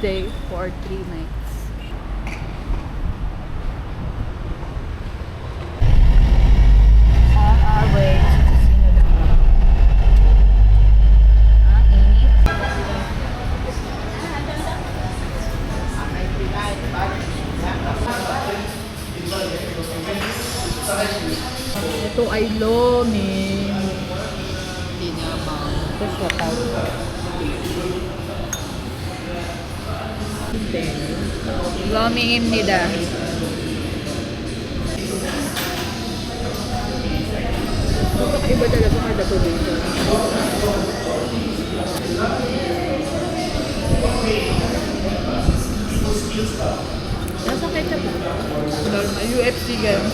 Stay for 3 nights. On our way to Sinaloa. Init. Ito ay lomi. Hindi naman. Ito siya tawag. Lomi입니다. Iba talaga kada to dito. Nasa ketchup ba? Normal. UFC game.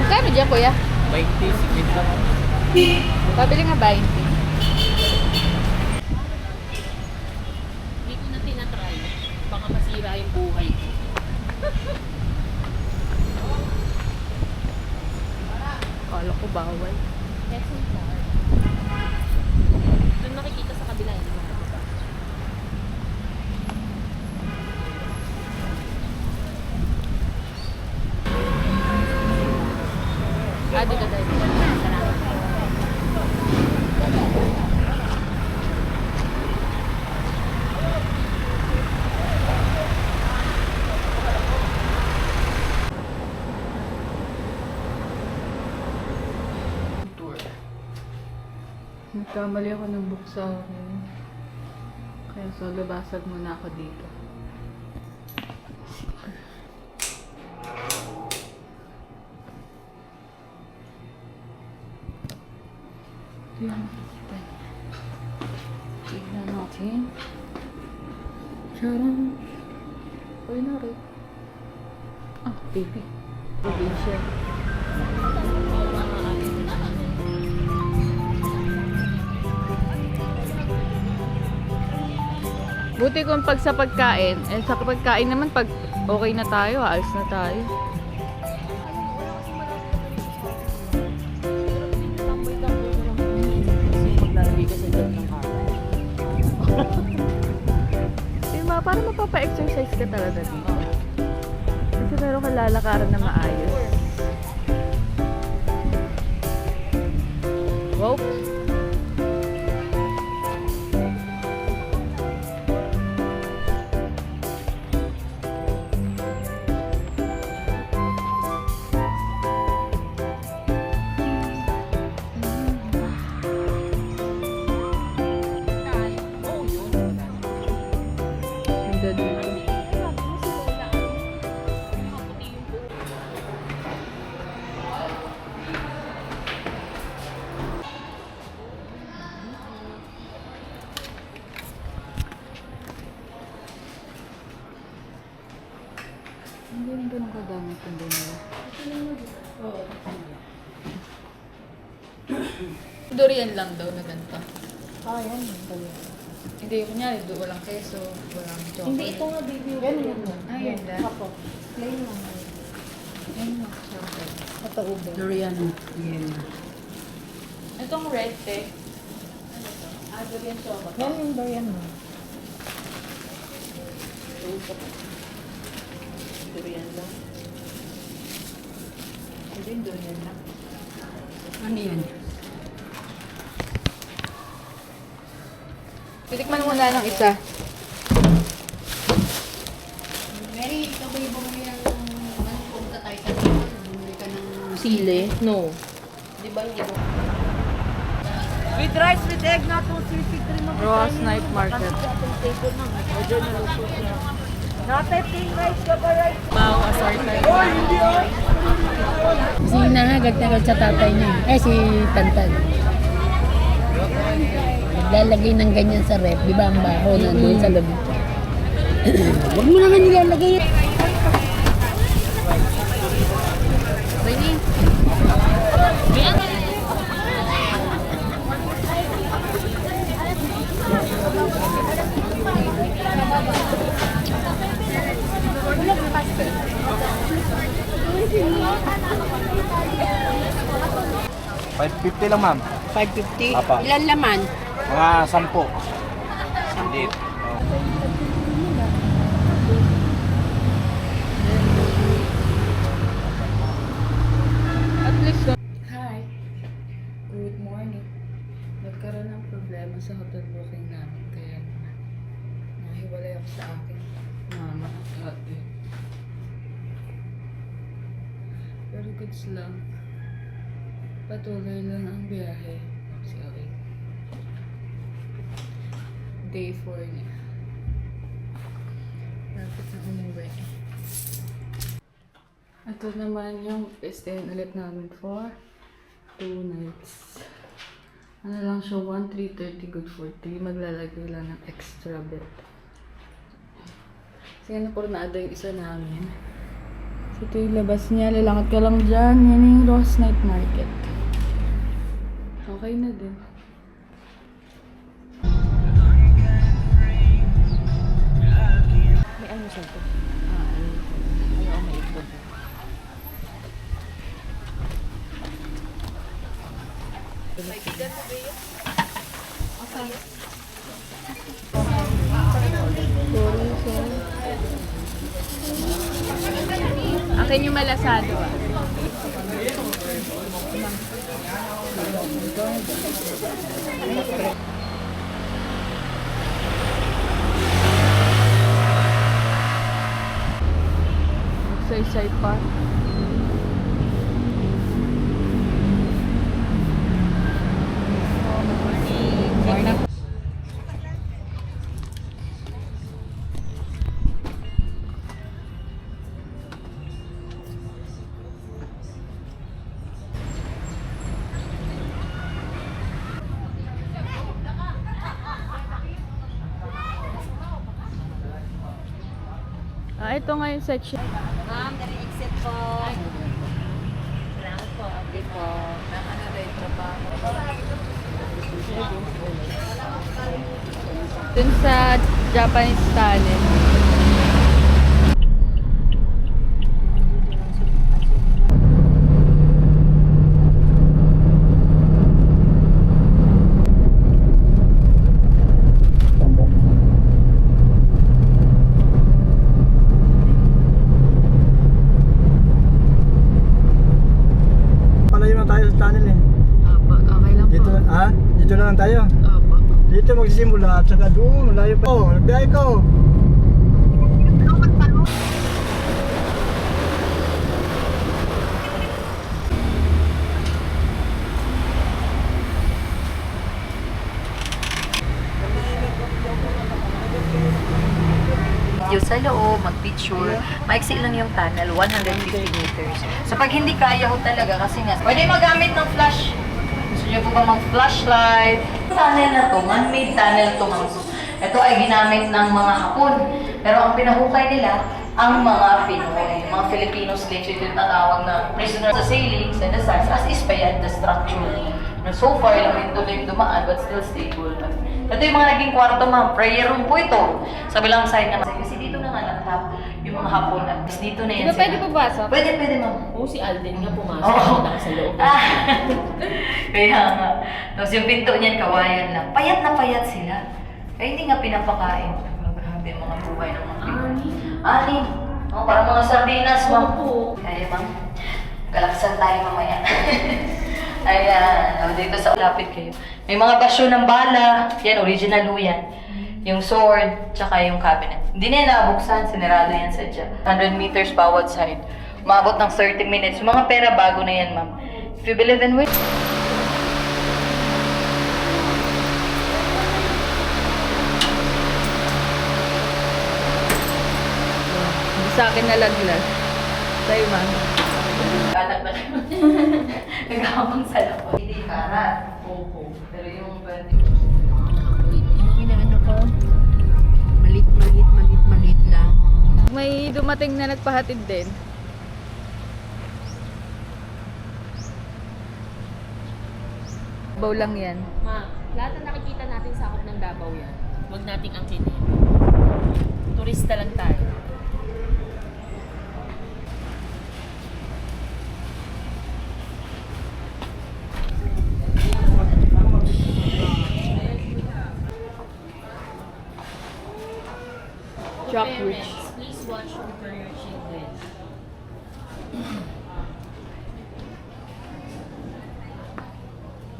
Kano dyan, kuya? 20, sigit lang. Pabili nga 20. Baka masira yung buhay ko. Kala ko bawal. Doon makikita sa kabila yun. Dito tayo. Salamat. Nagkamali ako ng buksa ko. Kaya solo basag muna ako dito. Tignan natin. Charan. Uy na rin. Baby. Provincial. Buti kung pag sa pagkain, sa pagkain naman pag okay na tayo, aalis na tayo. Maglalagay ka sa dyan ng araw. Diba, parang mapapa-exercise ka talaga dito. Kasi meron kang lalakaran na maayos. Wow! Hindi rin ganun kadami kung nila. Durian lang daw na ganito. Yan. Hindi, kunyari, walang keso, walang chocolate. Hindi, ito nga baby. Yan. Yan lang. Ako. Plain lang. Yan lang, chocolate. Ito ube. Durian. Yan. Itong red, te. Durian chocolate. Yan yung durian mo. Durian lang. Hindi, durian lang. Ano yan? Titikman muna ng isa. Mary, ikaw ba yung bumili ng punta tayo sa dito? Bumili ka ng Sili? No. Di ba hindi mo? With rice, with egg, not to sisig rin mo. Ross Night Market. Order na luto siya. Not a pink rice, kapa rice. Wow, assorted. Oh, hindi oh! Si nahagad na sa tatay niya. Si Tantan. Naglalagay ng ganyan sa ref. Di ba ang baho na doon sa loob? Huwag mo naman nilalagay. Bini. 550 lang ma'am. 550. Apa. Ilan laman? Mga 10. Hindi. At least, hi. Good morning. Nagkaroon ng problema sa hotel booking namin. Kaya nahiwalay ako sa aking mama at ate. Pero goods lang. Patuloy lang ang biyahe. Sorry. Day 4 na. Lapit na umuwi. Ito naman yung stay ulit namin for 2 nights. Ano lang siya, 1,330 good for 3. Maglalagay lang ng extra bed. Kasi napurnado yung isa namin. So ito yung labas niya. Lalakad ka lang dyan. Yan yung Ross Night Market. Okay na din. May ano siya to? Ayaw may ikot. Akin yung malasado ah. Saysay pa. Ito nga yung section. Ma'am, dari exit po. Salamat po. Okay po. Ano rin trabaho? Dun sa Japanese talent. Palayo na tayo sa tunnel eh. Opo, okay lang Dito, po. ha? Dito na lang tayo. Opo. Dito magsisimula at saka doon, malayo pa. Oh, nagbiyahe ko. Video sa loob, mag-picture. Maiksi lang yung tunnel, 150 meters. So pag hindi kaya ho talaga, kasi nga, pwede magamit ng flash. Gusto niyo po ba mag-flashlight? Tunnel na to, man-made tunnel to. Ito ay ginamit ng mga Hapon. Pero ang pinahukay nila, ang mga Pinoy, mga Filipino slaves, ito yung tatawag na prisoner sa sailings and the stars, as is pa yan, the structure. Na so far, lang ito yung dumaan, but still stable. Ito yung mga naging kwarto, ma'am. Prayer room po ito. Sa bilang side naman. Kasi dito na nga laptop yung mga Hapon. At dito na yan. Di ba pwede papasok? Pwede, ma'am. Oo, si Alden nga pumasok. Oo. Nasa loob. Kaya nga. Tapos yung pinto niyan, kawayan lang. Payat na payat sila. Kaya hindi nga pinapakain. Grabe ang mga buhay ng mga Pinoy. Ani. Oh, parang mga sardinas, ma'am. Kaya, ma'am. Galaksan tayo mamaya. Ayan. Dito sa lapit kayo. May mga basyo ng bala. Yan, original ho yan. Yung sword, tsaka yung cabinet. Hindi na yan nabuksan. Sinirado yan sa dyan. 100 meters bawat side. Umabot ng 30 minutes. Yung mga pera, bago na yan, ma'am. If you believe in which... Hindi sa akin nalaglag. Sa'yo, ma'am. Kalat ba naman? Nagkakapang sa lapot. Hindi karat. Oo. Pero yung 20... Yung inaano ko, malit lang. May dumating na nagpahatid din. Baw lang yan. Ma, lahat na nakikita natin sakop ng Davao yan. Huwag nating angkinin. Turista lang tayo.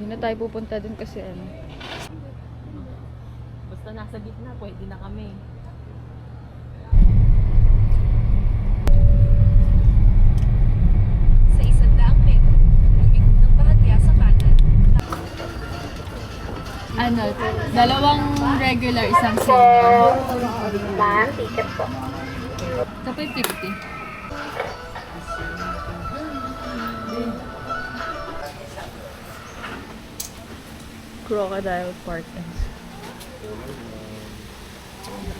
Hindi na tayo pupunta dun kasi ano. Basta nasa gitna, pwede na kami. Sa 100 metro, lumiko ng bahagya sa kanan. Ano, dalawang regular, isang senior. Ma'am, ticket po. Tapos 50. Crocodile Park.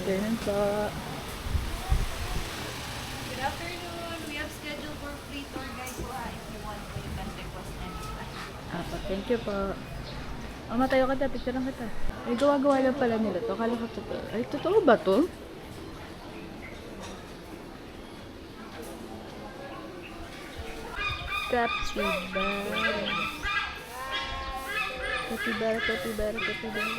Ganun po. Good afternoon. We have scheduled for free tour guide po if you want to, you can request anytime. Apo, thank you po. Matayo ka, picture lang kita. Ay, gawa-gawa lang pala nila to. Kala ko totoo. Ay, totoo ba to? Capybara. Capybara, capybara, capybara.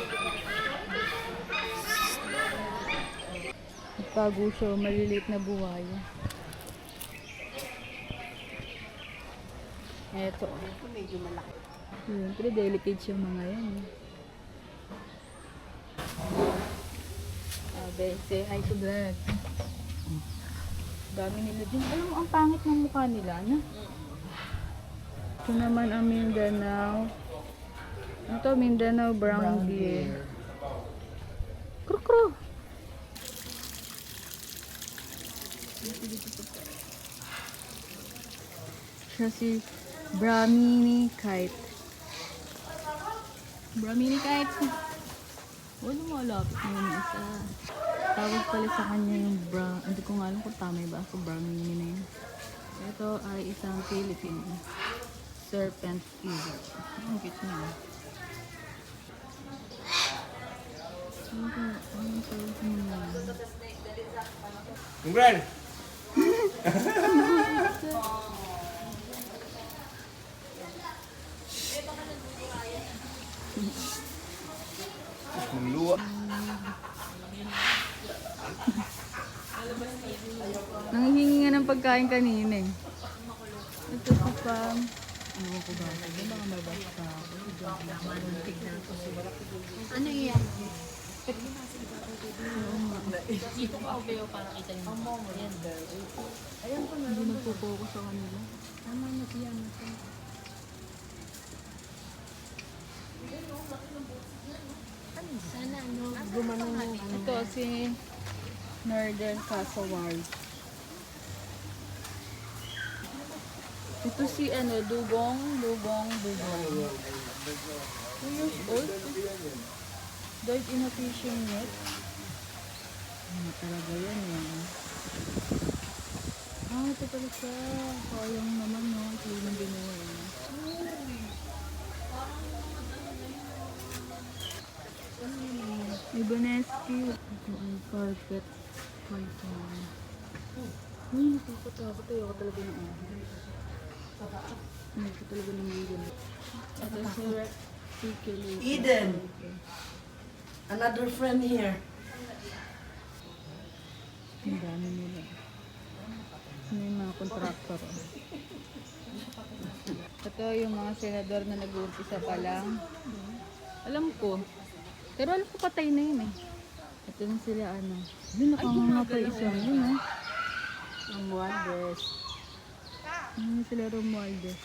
Nagpago siya, maliliit na buwaya. Eto. Medyo malaki. Siyempre, delicate yung mga yan. Abe, say hi to vlog. Dami nila din. Alam mo, ang pangit ng mukha nila, na? Ito naman ang Mindanao. Ito, Mindanao Brown Deer. Kro-kro. Siya si Brahmini Kite. Brahmini Kite. Wala malapit na yung isa. Tawag pala sa kanya yung brown. Hindi ko nga alam kung tama ba ako Brahmini na yun. Ito ay isang Philippine serpent eagle. Ang cute niya. Ang tawag niya. Kumbrel! Luwa. Nanghihingi nga ng pagkain kanina eh. Ito si Pam. Ano ko ba? Baka mabasa. Ano yan? Dito ka okay para kita yung Ayan. Hindi nagpo-focus sa kanila. Tama na siya. Sana gumano yung Ito si Northern Cassowary. Ito si Dugong. 2 years old. Died in a fishing net. Ano talaga yan eh. Ito pala siya. Sayang naman no. Clean ang ginawa niya. Ibaneski. Ito ay carpet python. Uy, nakakatakot. Ayaw ko talaga ng Ayaw ko talaga ng vegan. Ito si Reticulator. Eden. Another friend here. Ang dami nila. May mga contractor. Ito yung mga senador na nag-uumpisa pa lang. Alam ko. Pero alam ko patay na yun eh. Ito na sila Yun, nakanganga pa isang yun Romualdez. Ano na sila Romualdez?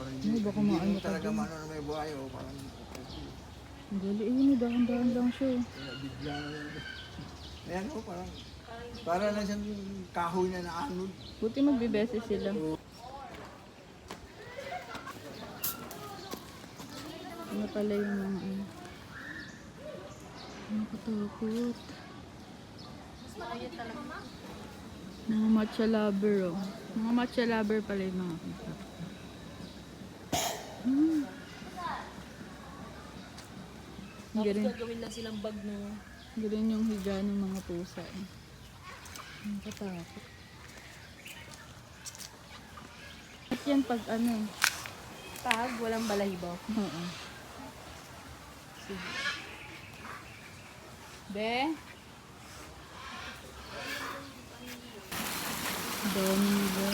Ay, baka maano ka Talaga dyan. maano na may buhay o parang Ang gali, ayun, dahan-dahan lang siya. bigla na yan. Ayan o, para lang siyang kahoy na naanod. Buti magbibeses sila. Ano pala yung mga Nakatakot. Mga matcha lover Mga matcha lover pala yung mga kita. Ganun, gawin lang silang bag no. ganun yung higa ng mga pusa. Nakatakot. At yan pag Pag walang balahibo. Oo. Be? dami nila.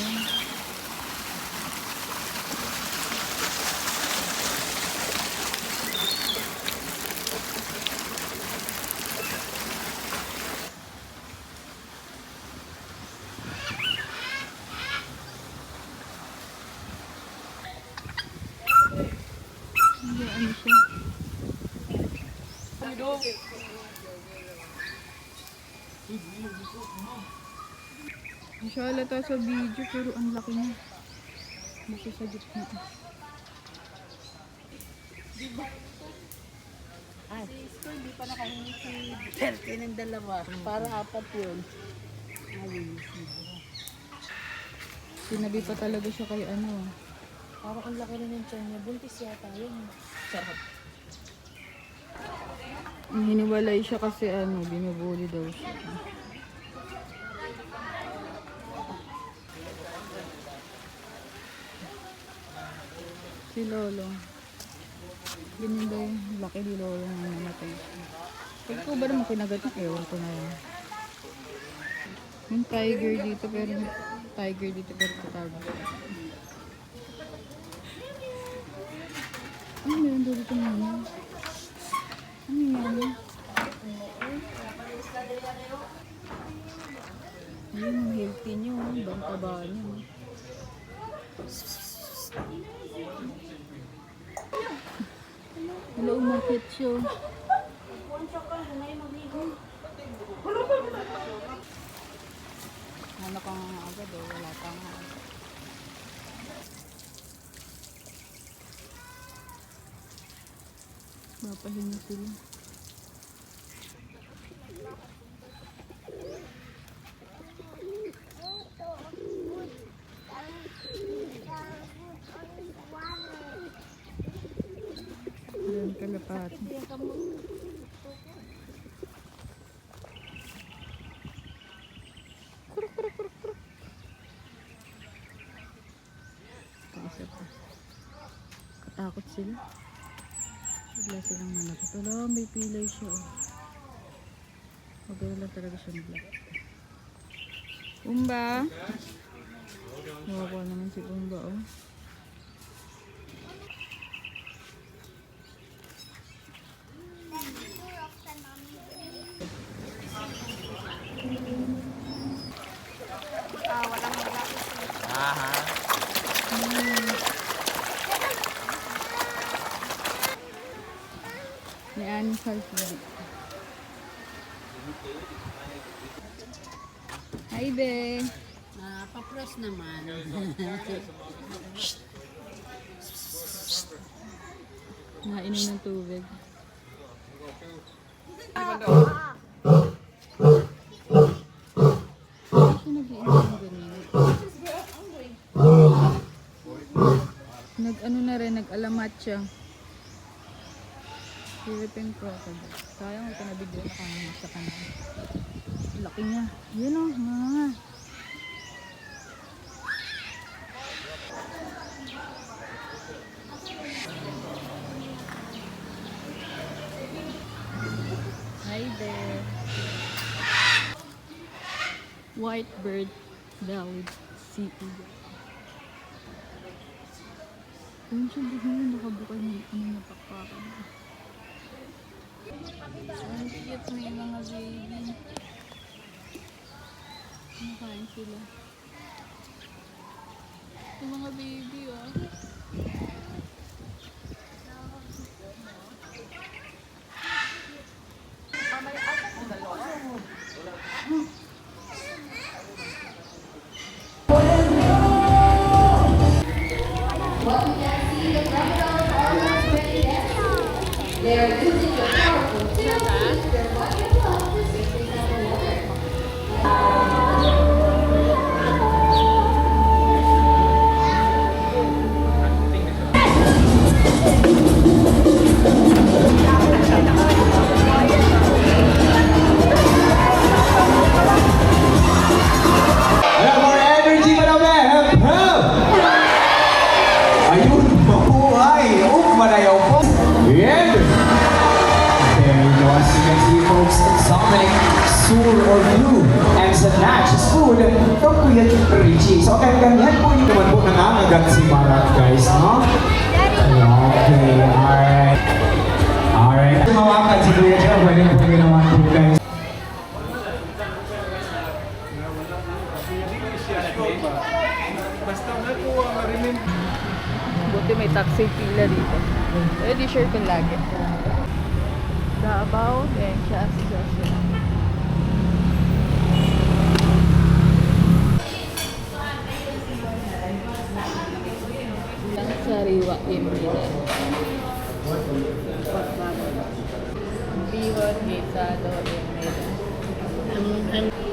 Hindi, ano siya? Siya halata sa video pero ang laki niya. Nasa sa gitna. Hindi pa nakahingi si Duterte ng dalawa. Para apat yun. Sinabi pa talaga siya kay ano. Parang ang laki rin ng tiyan niya. Buntis yata yun. Sarap. Hiniwalay siya kasi ano, binubuli daw siya. Si Lolo. Ganyan daw yung laki ni Lolo na namatay siya. Pag ko ba naman kinagat niya? Ewan ko na yun. Yung tiger dito pero tatago. Ano meron daw dito muna? Ano yan? Ayun, ang healthy niyo. Bantaba niyo. Wala umakit siya. Ano ka nga agad eh. Wala pa nga. Mapahinga sila. Ayan, kalapati. Kuruk, kuruk, kuruk, kuruk. Isa pa. Katakot sila. Bigla silang manakot. Wala, may pilay siya. Oh. Maganda lang talaga siyang black. Umba! Nawawa naman si Umba, oh. Ni Annie Salsidi. Hi, be. Pa-press naman. Nainom ng tubig. Hindi siya nag-iinom ng ganyan. Nag-ano na rin, nag-alamat siya. Philippine crocodile. Sayang ito na video na kami sa kanal. Laki niya. Yun o, mga. Hi there. White bird bellied sea eagle. Ayun siya bigyan nakabukay ng napakpakan. Ang cute na yung mga baby. Kumakain sila. Yung mga baby, oh. More energy, madam! Ayun, mabuhay! Manayaw po! Yan! sa Natchez Food from Kuya Richie. So, ganyan po yung naman po nangangagat si Mara, guys, no? Okay, alright. Alright. Mawakan si Kuya Joe, pwede po yun naman po, guys. Buti may taxi pila dito. Eh, di sure ko lagi. Davao, then siya siya. Sariwa Emila. Bihon, Gisado, Emila.